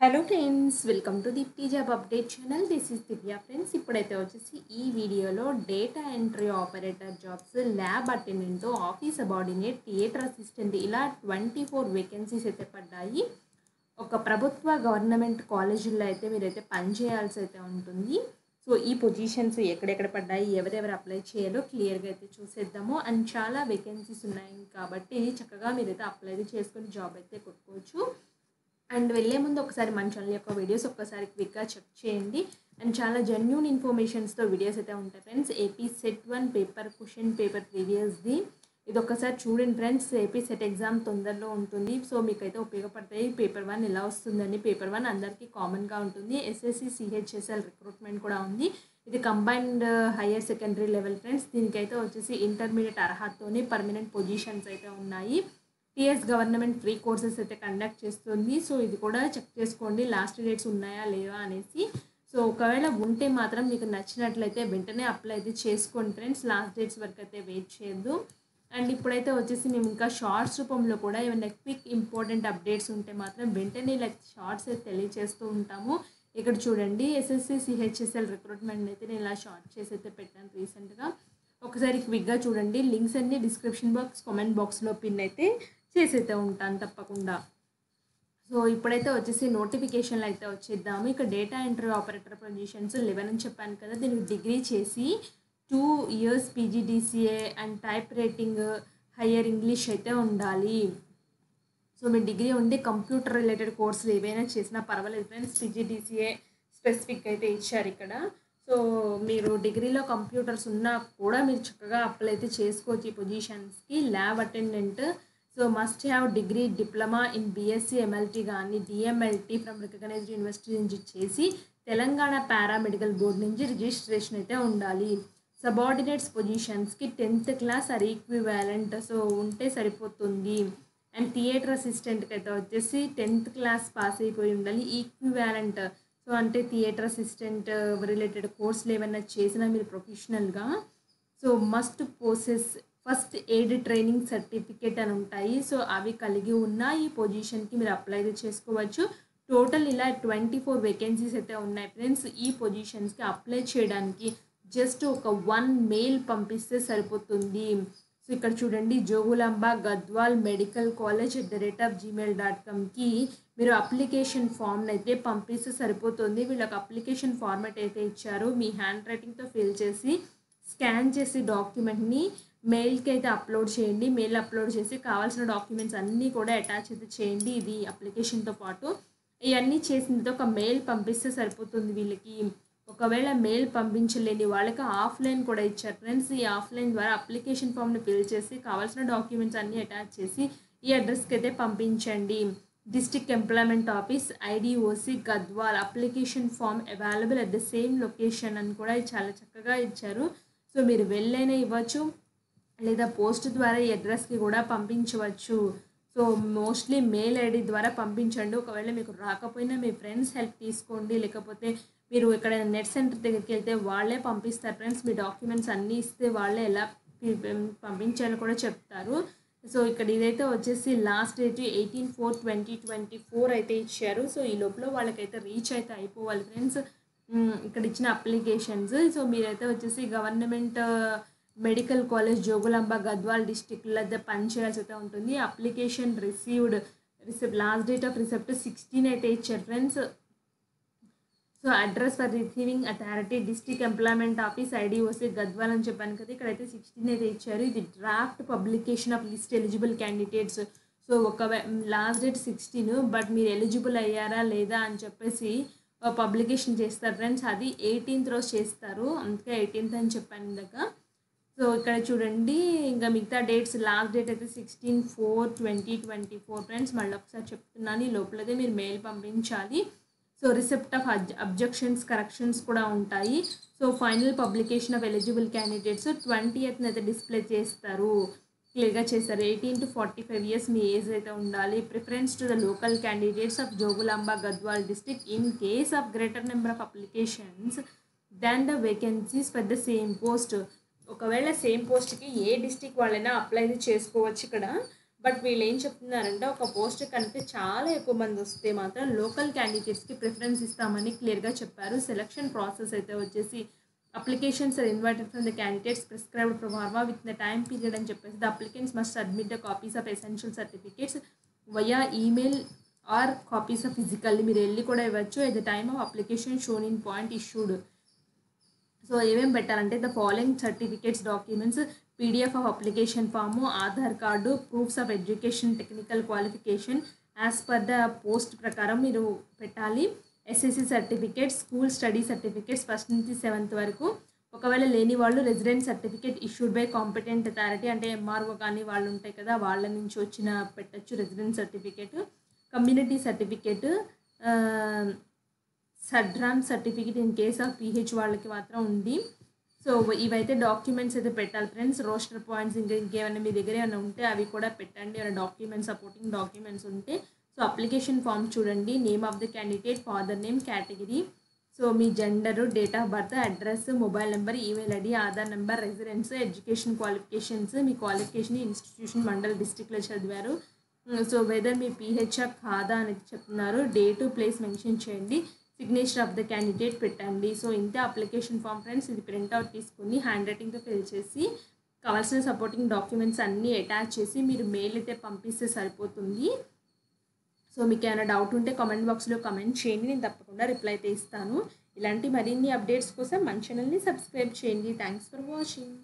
Hello friends, welcome to Deepti job update channel. This is Divya friends. ఇప్పుడైతే వచ్చేసి ఈ వీడియోలో data entry operator jobs, lab attendant, office subordinate, theatre assistant ఇలా 24 vacancies అయితే పడ్డాయి. ఒక ప్రభుత్వ గవర్నమెంట్ కాలేజీల్లో అయితే మీరైతే పనిచేయాల్సి అయితే ఉంటుంది. సో ఈ పొజిషన్స్ ఎక్కడెక్కడ పడ్డాయి, ఎవరెవరు అప్లై చేయాలో క్లియర్గా అయితే చూసేద్దాము. అండ్ చాలా వేకెన్సీస్ ఉన్నాయి కాబట్టి చక్కగా మీరైతే అప్లై చేసుకొని జాబ్ అయితే కొట్టుకోవచ్చు. అండ్ వెళ్ళే ముందు ఒకసారి మన ఛానల్ యొక్క వీడియోస్ ఒక్కసారి క్విక్గా చెక్ చేయండి. అండ్ చాలా జెన్యూన్ ఇన్ఫర్మేషన్స్తో వీడియోస్ అయితే ఉంటాయి friends. AP SET 1 paper question paper ప్రీవియస్ది ఇది ఒక్కసారి చూడండి ఫ్రెండ్స్. ఏపీ సెట్ ఎగ్జామ్ తొందరలో ఉంటుంది, సో మీకైతే ఉపయోగపడతాయి. పేపర్ 1 ఎలా వస్తుందని, పేపర్ 1 అందరికీ కామన్గా ఉంటుంది. ఎస్ఎస్సి సిహెచ్ఎస్ఎల్ రిక్రూట్మెంట్ కూడా ఉంది. ఇది combined higher secondary level friends. దీనికైతే వచ్చేసి ఇంటర్మీడియట్ అర్హతతోనే పర్మనెంట్ పొజిషన్స్ అయితే ఉన్నాయి. టీఎస్ గవర్నమెంట్ ఫ్రీ కోర్సెస్ అయితే కండక్ట్ చేస్తుంది. సో ఇది కూడా చెక్ చేసుకోండి, లాస్ట్ డేట్స్ ఉన్నాయా లేవా అనేసి. సో ఒకవేళ ఉంటే మాత్రం మీకు నచ్చినట్లయితే వెంటనే అప్లై అయితే చేసుకోండి ఫ్రెండ్స్. లాస్ట్ డేట్స్ వరకు అయితే వెయిట్ చేయొద్దు. అండ్ ఇప్పుడైతే వచ్చేసి మేము ఇంకా షార్ట్స్ రూపంలో కూడా ఏమైనా క్విక్ ఇంపార్టెంట్ అప్డేట్స్ ఉంటే మాత్రం వెంటనే షార్ట్స్ అయితే తెలియజేస్తూ ఉంటాము. ఇక్కడ చూడండి, ఎస్ఎస్సి సిహెచ్ఎస్ఎల్ రిక్రూట్మెంట్ అయితే నేను ఇలా షార్ట్ చేసి అయితే పెట్టాను రీసెంట్గా. ఒకసారి క్విక్గా చూడండి. లింక్స్ అన్ని డిస్క్రిప్షన్ బాక్స్, కామెంట్ బాక్స్లో పిన్ అయితే చేసైతే ఉంటాను తప్పకుండా. సో ఇప్పుడైతే వచ్చేసి నోటిఫికేషన్లు అయితే వచ్చేద్దాము. ఇక డేటా ఎంట్రీ ఆపరేటర్ పొజిషన్స్ 11 అని చెప్పాను కదా. దీనికి డిగ్రీ చేసి 2 years PGDCA and type writing, higher English అయితే ఉండాలి. సో మీ డిగ్రీ ఉండి కంప్యూటర్ రిలేటెడ్ కోర్సులు ఏవైనా చేసినా పర్వాలేదు ఫ్రెండ్స్. పీజీడీసీఏ స్పెసిఫిక్ అయితే ఇచ్చారు ఇక్కడ. సో మీరు డిగ్రీలో కంప్యూటర్స్ ఉన్నా కూడా మీరు చక్కగా అప్లై అయితే చేసుకోవచ్చు ఈ పొజిషన్స్కి. Lab attendant, so must have degree diploma in BSc MLT కానీ డిఎంఎల్టీ ఫ్రమ్ రికగ్నైజ్డ్ యూనివర్సిటీ నుంచి చేసి తెలంగాణ పారామెడికల్ బోర్డు నుంచి రిజిస్ట్రేషన్ అయితే ఉండాలి. సబార్డినేట్స్ పొజిషన్స్కి 10th class or equivalent, so ఉంటే సరిపోతుంది. అండ్ థియేటర్ అసిస్టెంట్కి అయితే వచ్చేసి 10th క్లాస్ పాస్ అయిపోయి ఉండాలి. ఈక్వివాలెంట్, సో అంటే థియేటర్ అసిస్టెంట్ రిలేటెడ్ కోర్సులు ఏమైనా చేసినా మీరు ప్రొఫెషనల్గా, so must possess first aid training certificate అని ఉంటాయి. సో అవి కలిగి ఉన్న ఈ పొజిషన్కి మీరు అప్లై చేసుకోవచ్చు. టోటల్ ఇలా 24 వేకెన్సీస్ అయితే ఉన్నాయి ఫ్రెండ్స్. ఈ పొజిషన్స్కి అప్లై చేయడానికి జస్ట్ ఒక 1 మెయిల్ పంపిస్తే సరిపోతుంది. సో ఇక్కడ చూడండి, జోగులాంబ గద్వాల్ మెడికల్ కాలేజ్ @gmail.comకి మీరు అప్లికేషన్ ఫామ్ని అయితే పంపిస్తే సరిపోతుంది. వీళ్ళకి అప్లికేషన్ ఫార్మాట్ అయితే ఇచ్చారు. మీ హ్యాండ్ రైటింగ్తో ఫిల్ చేసి స్కాన్ చేసి డాక్యుమెంట్ని మెయిల్కి అయితే అప్లోడ్ చేయండి. మెయిల్ అప్లోడ్ చేసి కావాల్సిన డాక్యుమెంట్స్ అన్నీ కూడా అటాచ్ అయితే చేయండి. ఇది అప్లికేషన్తో పాటు ఇవన్నీ చేసిన ఒక మెయిల్ పంపిస్తే సరిపోతుంది వీళ్ళకి. ఒకవేళ మెయిల్ పంపించలేని వాళ్ళకి ఆఫ్లైన్ కూడా ఇచ్చారు ఫ్రెండ్స్. ఈ ఆఫ్లైన్ ద్వారా అప్లికేషన్ ఫామ్ని ఫిల్ చేసి కావాల్సిన డాక్యుమెంట్స్ అన్నీ అటాచ్ చేసి ఈ అడ్రస్కి అయితే పంపించండి. District employment office, IDOC, Gadwal. Application form available at the same location అని కూడా చాలా చక్కగా ఇచ్చారు. సో మీరు వెళ్ళైనా ఇవ్వచ్చు, లేదా పోస్ట్ ద్వారా ఈ అడ్రస్కి కూడా పంపించవచ్చు. సో మోస్ట్లీ మెయిల్ ఐడి ద్వారా పంపించండి. ఒకవేళ మీకు రాకపోయినా మీ ఫ్రెండ్స్ హెల్ప్ తీసుకోండి, లేకపోతే మీరు ఎక్కడైనా నెట్ సెంటర్ దగ్గరికి వెళ్తే వాళ్ళే పంపిస్తారు ఫ్రెండ్స్. మీ డాక్యుమెంట్స్ అన్నీ ఇస్తే వాళ్ళే ఎలా పంపించాలో కూడా చెప్తారు. సో ఇక్కడ ఇదైతే వచ్చేసి లాస్ట్ డేట్ 18/4/2024 అయితే ఇచ్చారు. సో ఈ లోపల వాళ్ళకైతే రీచ్ అయితే అయిపోవాలి ఫ్రెండ్స్ ఇక్కడ ఇచ్చిన అప్లికేషన్స్. సో మీరైతే వచ్చేసి government medical college Jogulamba Gadwal డిస్టిక్లో అయితే పనిచేయాల్సి అయితే ఉంటుంది. Application receipt last date of receipt 16 అయితే ఇచ్చారు friends. So address for receiving authority district employment office, IDOC, Gadwal అని చెప్పాను కదా. ఇక్కడైతే 16 అయితే ఇచ్చారు. ఇది draft publication of list eligible candidates. So last date 16, but మీరు ఎలిజిబుల్ అయ్యారా లేదా అని చెప్పేసి పబ్లికేషన్ చేస్తారు ఫ్రెండ్స్. అది 18th రోజు చేస్తారు, అందుకే 18th అని చెప్పాను ఇందాక. సో ఇక్కడ చూడండి, ఇంకా మిగతా డేట్స్ లాస్ట్ డేట్ అయితే 16/4/2024 ఫ్రెండ్స్. మళ్ళీ ఒకసారి చెప్తున్నాను, ఈ లోపలదే మీరు మెయిల్ పంపించాలి. So receipt of objections, corrections కూడా ఉంటాయి. So final publication of eligible candidates 20th అయితే డిస్ప్లే చేస్తారు. క్లియర్గా చేస్తారు. 18 to 45 years మీ ఏజ్ అయితే ఉండాలి. Preference to the local candidates of Jogulamba Gadwal district in case of greater number of applications than the vacancies for the same post. ఒకవేళ same పోస్ట్కి ఏ district వాళ్ళైనా apply చేసుకోవచ్చు ఇక్కడ. బట్ వీళ్ళు ఏం చెప్తున్నారంటే ఒక పోస్ట్ కంటే చాలా ఎక్కువ మంది వస్తే మాత్రం లోకల్ క్యాండిడేట్స్కి ప్రిఫరెన్స్ ఇస్తామని క్లియర్గా చెప్పారు. సెలక్షన్ ప్రాసెస్ అయితే వచ్చేసి applications are invited from the candidates prescribed proforma with the time period అని చెప్పేసి the applicants must submit the copies of essential certificates via email or copies of physically మీరు వెళ్ళి కూడా ఇవ్వచ్చు at the time of application shown in point issued. So ఏమేమి పెట్టాలంటే the following certificates documents PDF of application form Aadhaar card proofs of education technical qualification as per the post ప్రకారం మీరు పెట్టాలి. SSC certificate school study certificates 1st నుంచి 7th వరకు. ఒకవేళ లేని వాళ్ళు resident certificate issued by competent authority అంటే MRO కానీ వాళ్ళు ఉంటాయి కదా వాళ్ళ నుంచి వచ్చిన పెట్టచ్చు రెసిడెంట్ సర్టిఫికేట్. కమ్యూనిటీ సర్టిఫికేట్ సడ్రామ్ certificate in case of PH వాళ్ళకి మాత్రం ఉంది. సో ఇవైతే డాక్యుమెంట్స్ అయితే పెట్టాలి ఫ్రెండ్స్. రోస్టర్ పాయింట్స్ ఇంకేమైనా మీ దగ్గర ఏమైనా ఉంటే అవి కూడా పెట్టండి. ఏమైనా డాక్యుమెంట్స్ సపోర్టింగ్ డాక్యుమెంట్స్ ఉంటే. సో అప్లికేషన్ ఫామ్ చూడండి. Name of the candidate father name category so me gender date of birth address mobile number email ID Aadhaar number residence education qualifications me qualification institution mandal డిస్ట్రిక్ట్లో చదివారు. So whether మీ పీహెచ్ఆర్ కాదా అనేది చెప్తున్నారు. Date place mention చేయండి. Signature of the candidate పెట్టండి. So ఇంతే application form friends. ఇది printout తీసుకుని హ్యాండ్ రైటింగ్తో ఫిల్ చేసి కావాల్సిన సపోర్టింగ్ డాక్యుమెంట్స్ అన్నీ అటాచ్ చేసి మీరు మెయిల్ అయితే పంపిస్తే సరిపోతుంది. సో మీకు ఏమైనా డౌట్ ఉంటే కామెంట్ బాక్స్లో కామెంట్ చేయండి. నేను తప్పకుండా రిప్లై అయితే ఇస్తాను. ఇలాంటి మరిన్ని అప్డేట్స్ కోసం మన ఛానల్ని సబ్స్క్రైబ్ చేయండి. Thanks for watching.